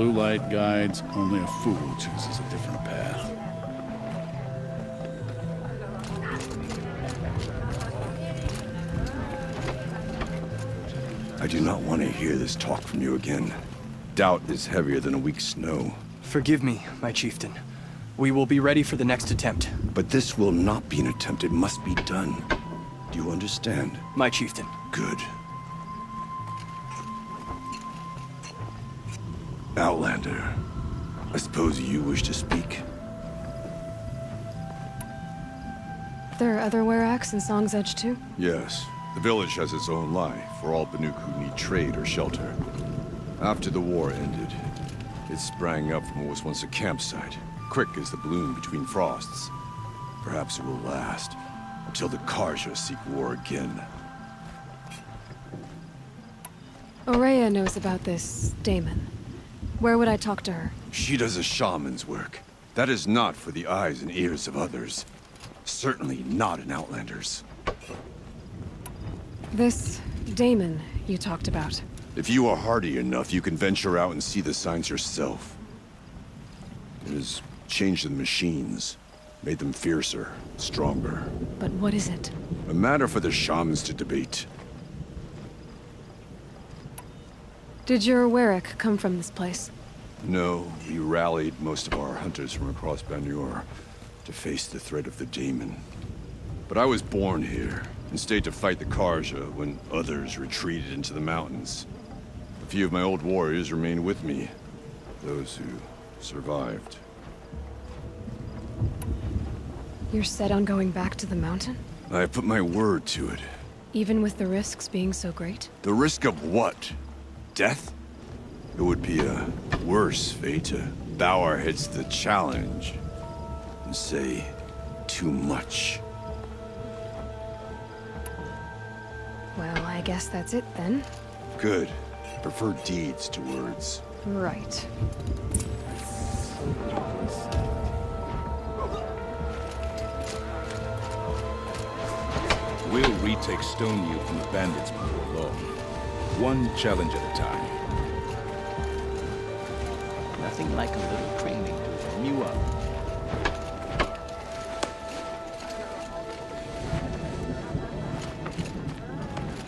blue light guides, only a fool chooses a different path. I do not want to hear this talk from you again. Doubt is heavier than a week's snow. Forgive me, my chieftain. We will be ready for the next attempt. But this will not be an attempt. It must be done. Do you understand? My chieftain. Good. Outlander, I suppose you wish to speak? There are other Weraks in Song's Edge too? Yes. The village has its own life for all Banuk who need trade or shelter. After the war ended, it sprang up from what was once a campsite, quick as the bloom between frosts. Perhaps it will last until the Carja seek war again. Ourea knows about this Daemon. Where would I talk to her? She does a shaman's work. That is not for the eyes and ears of others. Certainly not an Outlander's. This Daemon you talked about. If you are hardy enough, you can venture out and see the signs yourself. It has changed the machines, made them fiercer, stronger. But what is it? A matter for the shamans to debate. Did your Werak come from this place? No, we rallied most of our hunters from across Banur to face the threat of the Daemon. But I was born here, and stayed to fight the Carja when others retreated into the mountains. A few of my old warriors remained with me, those who survived. You're set on going back to the mountain? I have put my word to it. Even with the risks being so great? The risk of what? Death? It would be a worse fate to bow our heads to the challenge and say too much. Well, I guess that's it then. Good. Prefer deeds to words. Right. We'll retake Stonemew from the bandits before long. One challenge at a time. Nothing like a little training to warm you up.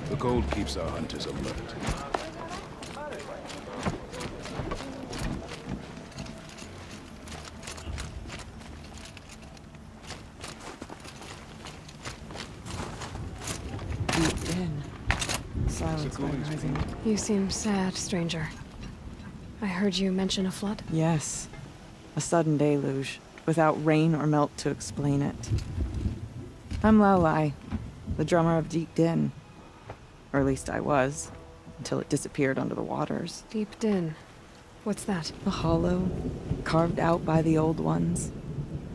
The cold keeps our hunters alert. Deep in. Silence by rising. You seem sad, stranger. I heard you mention a flood? Yes. A sudden deluge, without rain or melt to explain it. I'm Laolai, the drummer of Deep Din. Or at least I was, until it disappeared under the waters. Deep Din. What's that? A hollow, carved out by the old ones.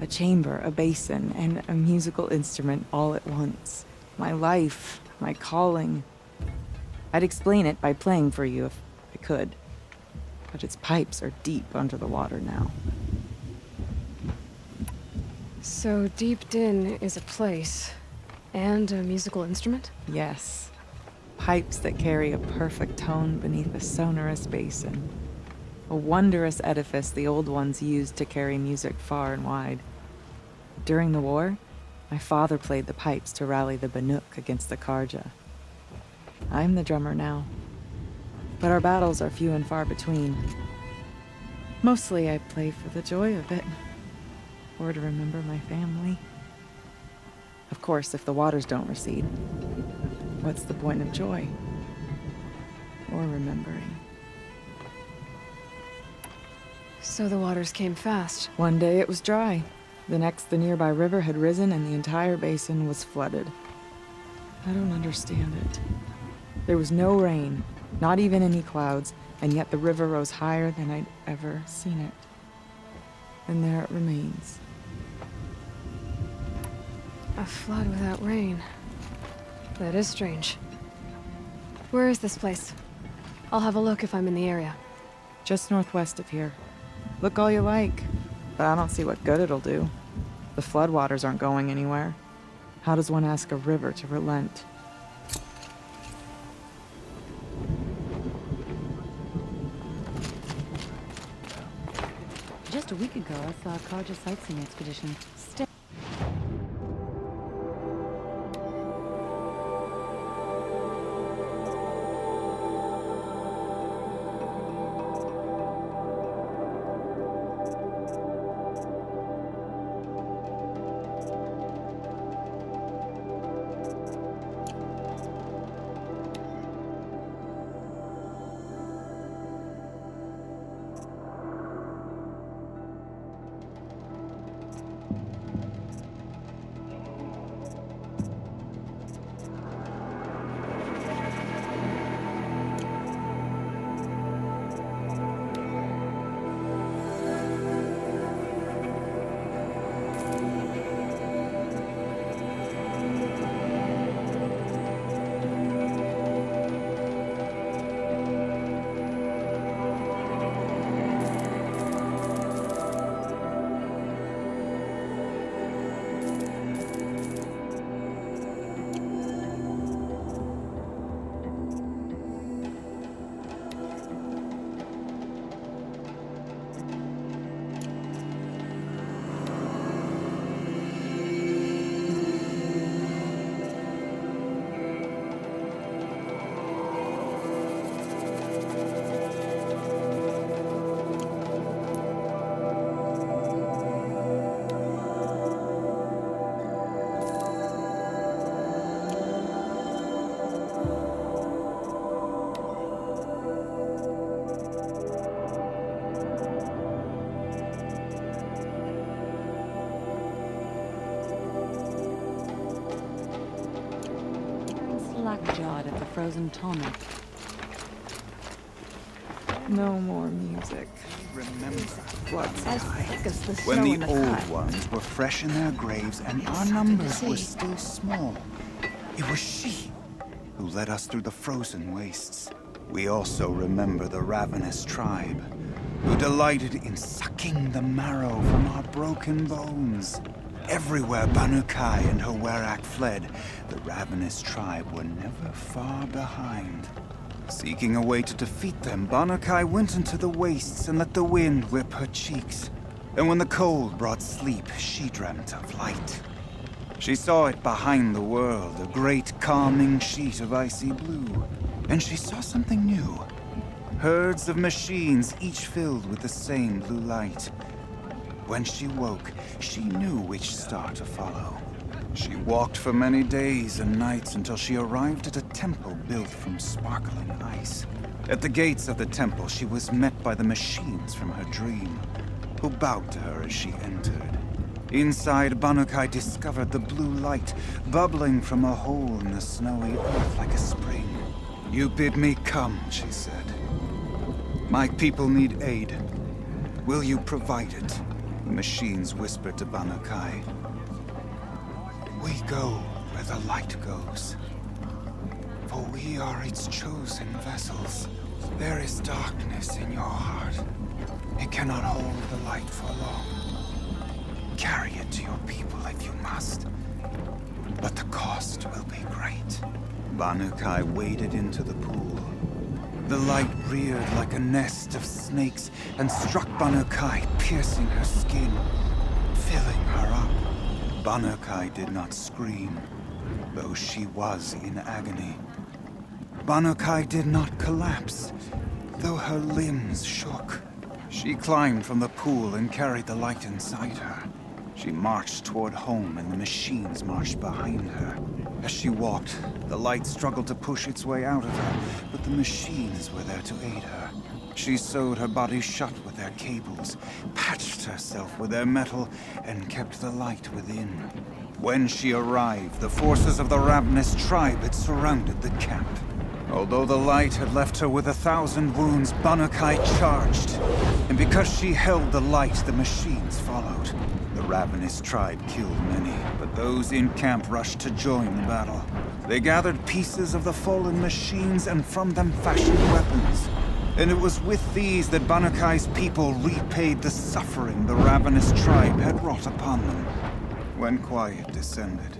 A chamber, a basin, and a musical instrument all at once. My life, my calling. I'd explain it by playing for you if I could. But its pipes are deep under the water now. So Deep Din is a place, and a musical instrument? Yes. Pipes that carry a perfect tone beneath a sonorous basin. A wondrous edifice the old ones used to carry music far and wide. During the war, my father played the pipes to rally the Banuk against the Carja. I'm the drummer now. But our battles are few and far between. Mostly I play for the joy of it. Or to remember my family. Of course, if the waters don't recede, what's the point of joy? Or remembering? So the waters came fast. One day it was dry. The next, the nearby river had risen and the entire basin was flooded. I don't understand it. There was no rain, not even any clouds, and yet the river rose higher than I'd ever seen it. And there it remains. A flood without rain. That is strange. Where is this place? I'll have a look if I'm in the area. Just northwest of here. Look all you like, but I don't see what good it'll do. The floodwaters aren't going anywhere. How does one ask a river to relent? Just a week ago, I saw a Karja sightseeing expedition. Slack-jawed at the frozen tonic. No more music. Remember, As thick as the when snow the in the old cut. ones were fresh in their graves and our numbers were still small, it was she who led us through the frozen wastes. We also remember the ravenous tribe, who delighted in sucking the marrow from our broken bones. Everywhere Banukai and her Werak fled, the ravenous tribe were never far behind. Seeking a way to defeat them, Banukai went into the wastes and let the wind whip her cheeks. And when the cold brought sleep, she dreamt of light. She saw it behind the world, a great calming sheet of icy blue. And she saw something new. Herds of machines, each filled with the same blue light. When she woke, she knew which star to follow. She walked for many days and nights until she arrived at a temple built from sparkling ice. At the gates of the temple, she was met by the machines from her dream, who bowed to her as she entered. Inside, Banukai discovered the blue light bubbling from a hole in the snowy earth like a spring. "You bid me come," she said. "My people need aid. Will you provide it?" The machines whispered to Banukai. "We go where the light goes, for we are its chosen vessels. There is darkness in your heart. It cannot hold the light for long. Carry it to your people if you must, but the cost will be great." Banukai waded into the pool. The light reared like a nest of snakes and struck Banukai, piercing her skin, filling her up. Banukai did not scream, though she was in agony. Banukai did not collapse, though her limbs shook. She climbed from the pool and carried the light inside her. She marched toward home, and the machines marched behind her. As she walked, the light struggled to push its way out of her, but the machines were there to aid her. She sewed her body shut with their cables, patched herself with their metal, and kept the light within. When she arrived, the forces of the ravenous tribe had surrounded the camp. Although the light had left her with 1,000 wounds, Banukai charged. And because she held the light, the machines followed. The ravenous tribe killed many, but those in camp rushed to join the battle. They gathered pieces of the fallen machines and from them fashioned weapons. And it was with these that Banukai's people repaid the suffering the ravenous tribe had wrought upon them. When quiet descended,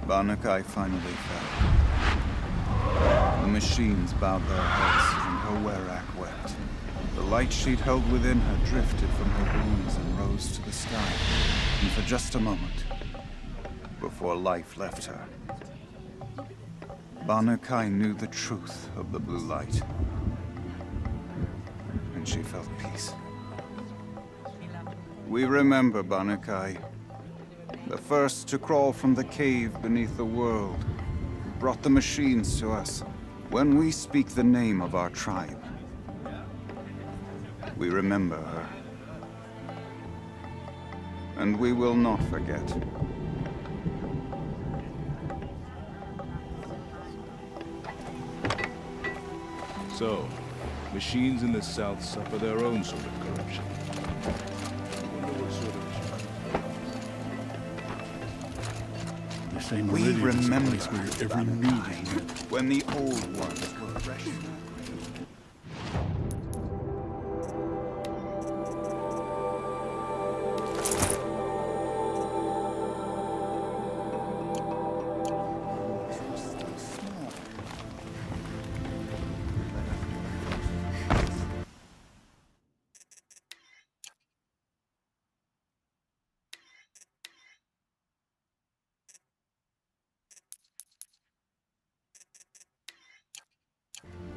Banukai finally fell. The machines bowed their heads and her Werak wept. The light she'd held within her drifted from her wounds and rose to the sky. And for just a moment, before life left her, Banu Kai knew the truth of the blue light. And she felt peace. We remember Banu Kai, the first to crawl from the cave beneath the world, brought the machines to us. When we speak the name of our tribe, we remember her. And we will not forget. So, machines in the South suffer their own sort of corruption. I wonder what sort of... They say We Meridian is a remember place where every Banu need Kai, is met. when the old ones were fresh.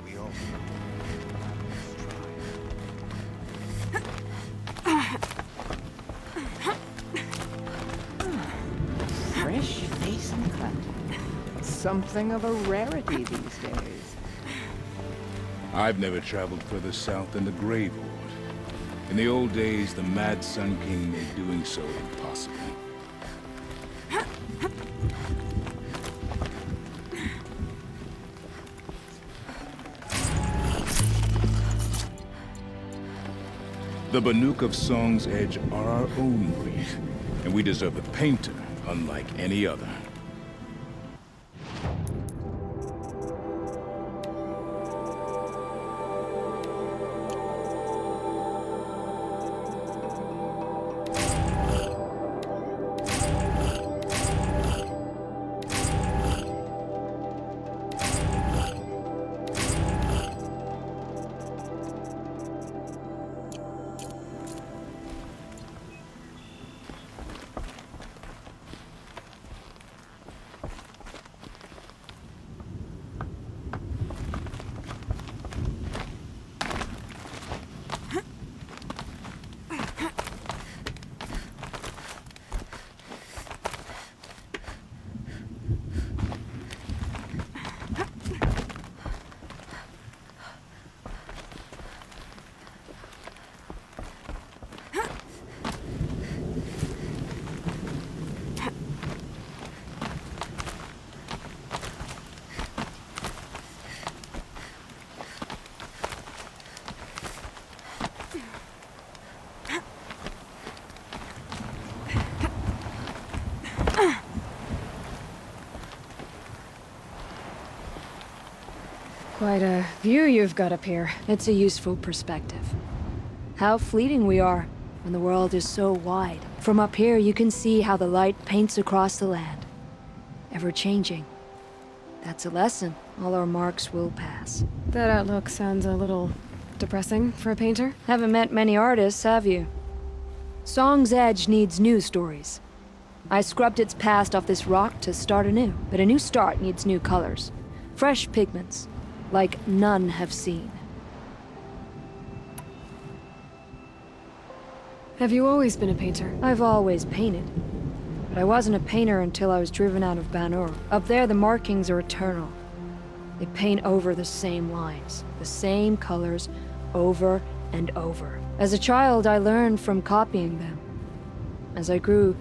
We all Fresh face and cut. Something of a rarity these days. I've never traveled further south than the Grave Horde. In the old days, the Mad Sun King made doing so impossible. The Banuk of Song's Edge are our own breed, and we deserve a painter unlike any other. Quite a view you've got up here. It's a useful perspective. How fleeting we are when the world is so wide. From up here, you can see how the light paints across the land. Ever changing. That's a lesson. All our marks will pass. That outlook sounds a little depressing for a painter. Haven't met many artists, have you? Song's Edge needs new stories. I scrubbed its past off this rock to start anew, but a new start needs new colors. Fresh pigments, like none have seen. Have you always been a painter? I've always painted. But I wasn't a painter until I was driven out of Ban-Ur. Up there, the markings are eternal. They paint over the same lines, the same colors, over and over. As a child, I learned from copying them. As I grew,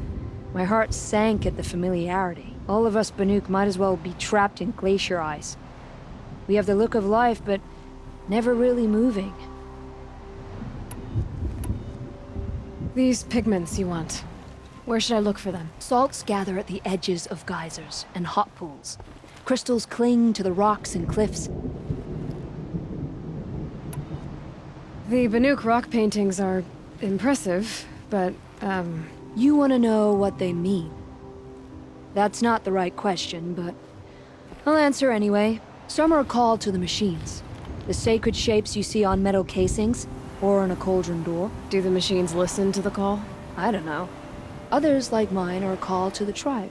my heart sank at the familiarity. All of us Banuk might as well be trapped in glacier ice. We have the look of life, but never really moving. These pigments you want. Where should I look for them? Salts gather at the edges of geysers and hot pools. Crystals cling to the rocks and cliffs. The Banuk rock paintings are impressive, but, You want to know what they mean. That's not the right question, but I'll answer anyway. Some are called to the machines. The sacred shapes you see on metal casings, or on a cauldron door. Do the machines listen to the call? I don't know. Others, like mine, are a call to the tribe.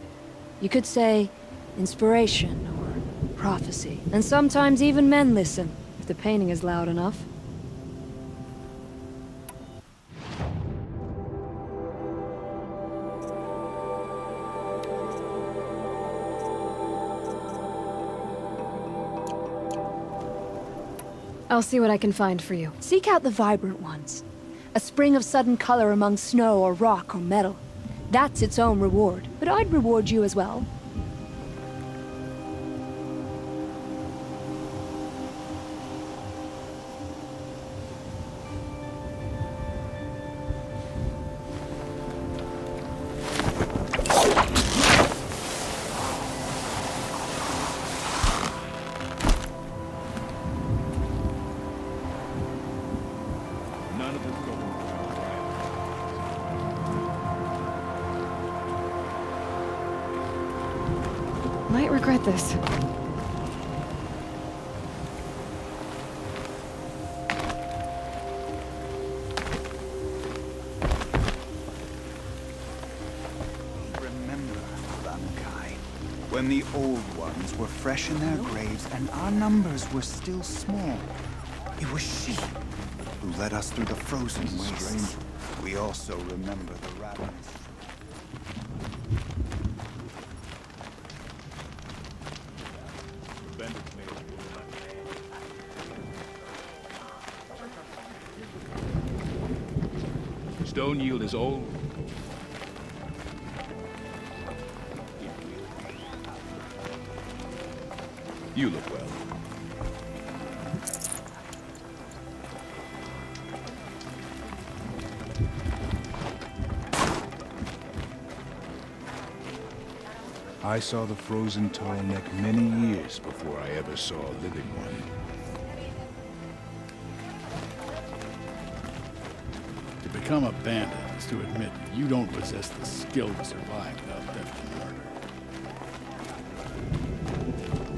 You could say inspiration or prophecy. And sometimes even men listen, if the painting is loud enough. I'll see what I can find for you. Seek out the vibrant ones. A spring of sudden color among snow or rock or metal. That's its own reward, but I'd reward you as well. None of the Southern Might regret this. Remember, Lamkai, when the old ones were fresh in their graves and our numbers were still small. It was she who led us through the frozen wastes. We also remember the ravenous. Stone yield is old. You look well. I saw the frozen tall neck many years before I ever saw a living one. To become a bandit is to admit you don't possess the skill to survive without death and murder.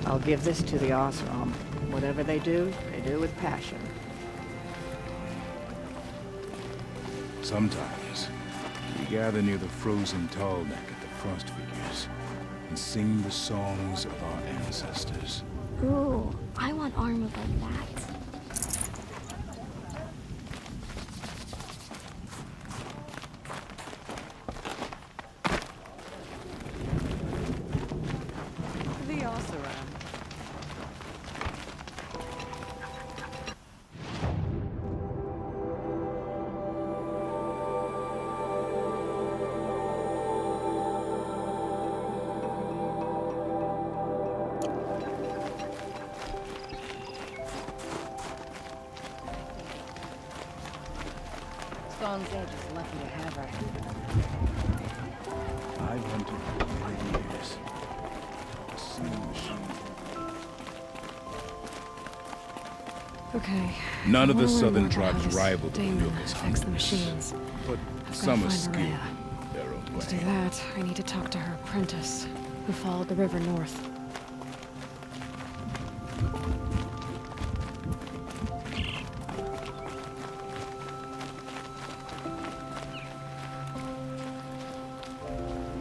I'll give this to the Osram. Whatever they do with passion. Sometimes, we gather near the frozen tall neck at the frost figures and sing the songs of our ancestors. Ooh, I want armor like that. The Oseram. Stone's Edge is lucky to have her. I've hunted for many years. The same machines. Okay. None of the I wanna learn southern more about how tribes this rival the daemon Nilkas affects the hunters, machines. but I've some gotta are find skilled Maria. in their own To do way. that, I need to talk to her apprentice, who followed the river north.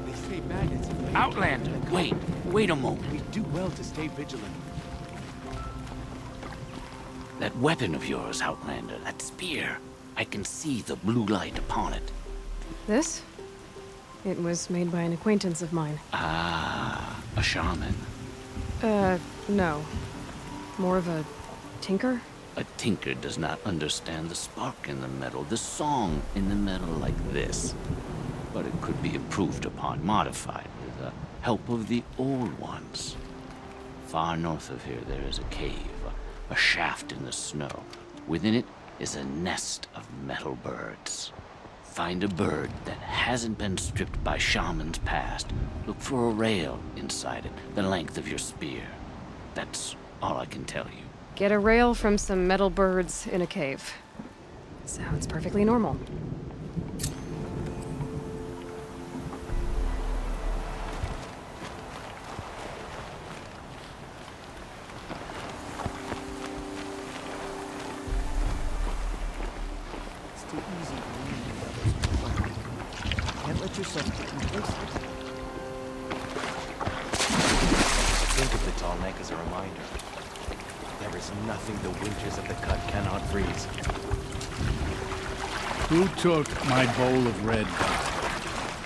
They say bandits. Outlander, wait a moment. We do well to stay vigilant. That weapon of yours, Outlander, that spear. I can see the blue light upon it. This? It was made by an acquaintance of mine. Ah, a shaman. No. More of a tinker? A tinker does not understand the spark in the metal, the song in the metal like this. But it could be improved upon, modified, with the help of the old ones. Far north of here, there is a cave, a shaft in the snow. Within it is a nest of metal birds. Find a bird that hasn't been stripped by shamans past. Look for a rail inside it, the length of your spear. That's all I can tell you. Get a rail from some metal birds in a cave. Sounds perfectly normal. Can't let yourself get complacent. Think of the tall neck as a reminder. There is nothing the winters of the cut cannot freeze. Who took my bowl of red dye?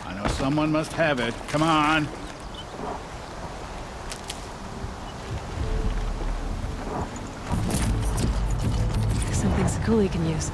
I know someone must have it. Come on! Something Sakuli can use.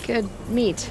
Good meat.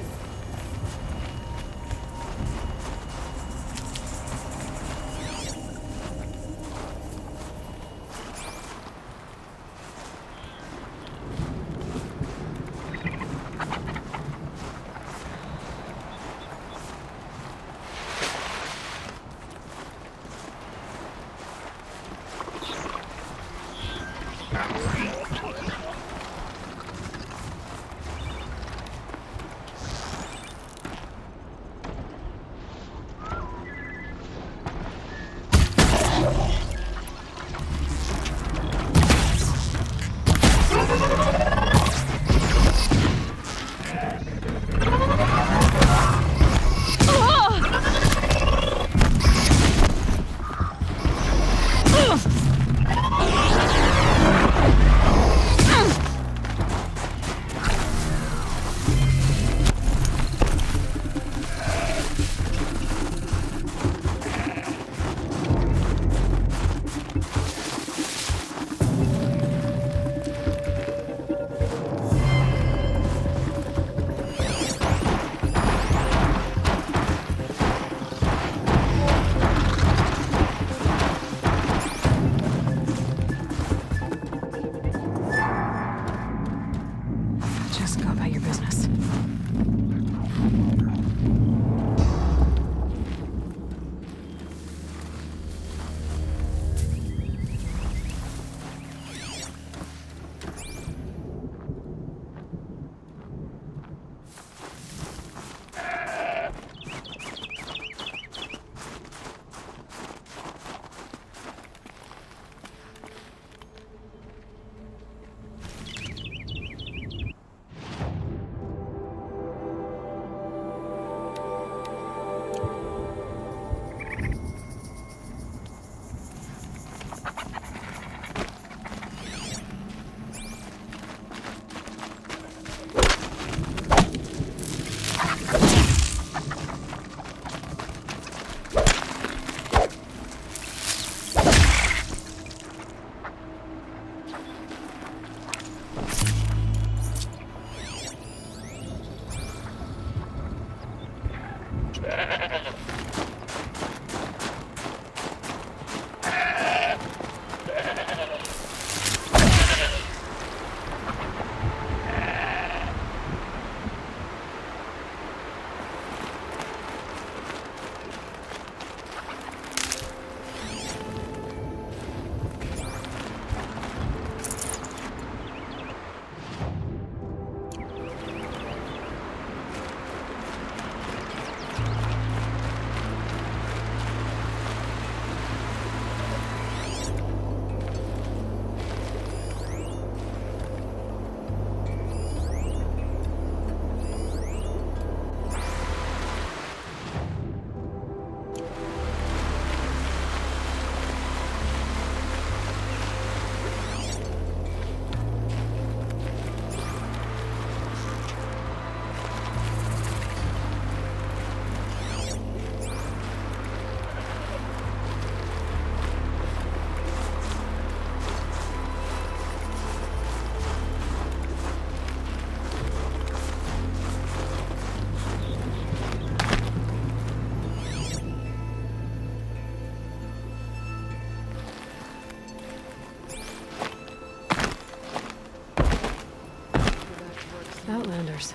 Outlanders.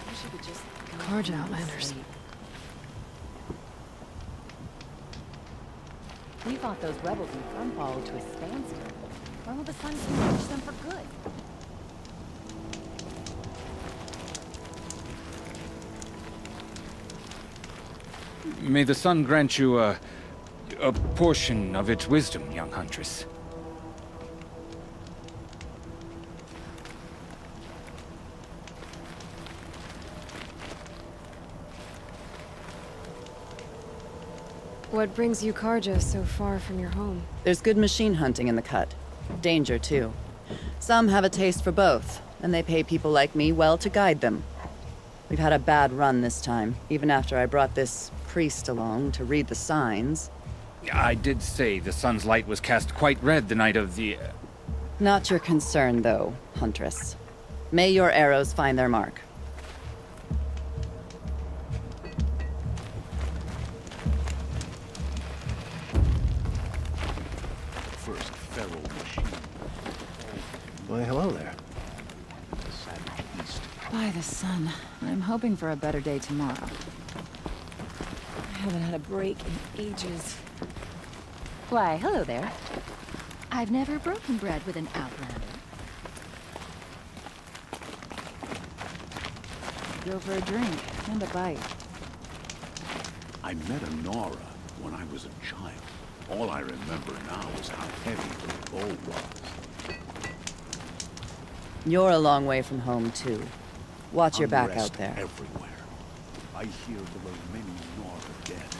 Karja Outlanders. We fought those rebels in Sunfall to a standstill. When will the Sun King reach them for good? May the sun grant you a portion of its wisdom, young huntress. What brings you Karja so far from your home? There's good machine hunting in the cut. Danger, too. Some have a taste for both, and they pay people like me well to guide them. We've had a bad run this time, even after I brought this priest along to read the signs. I did say the sun's light was cast quite red the night of the... Not your concern, though, Huntress. May your arrows find their mark. First feral machine. Why, hello there. By the sun. I'm hoping for a better day tomorrow. I haven't had a break in ages. Why, hello there. I've never broken bread with an outlander. Go for a drink and a bite. I met Nora when I was a child. All I remember now is how heavy the bow was. You're a long way from home, too. Watch your back out Unrest there. everywhere. I hear there are many Nora dead.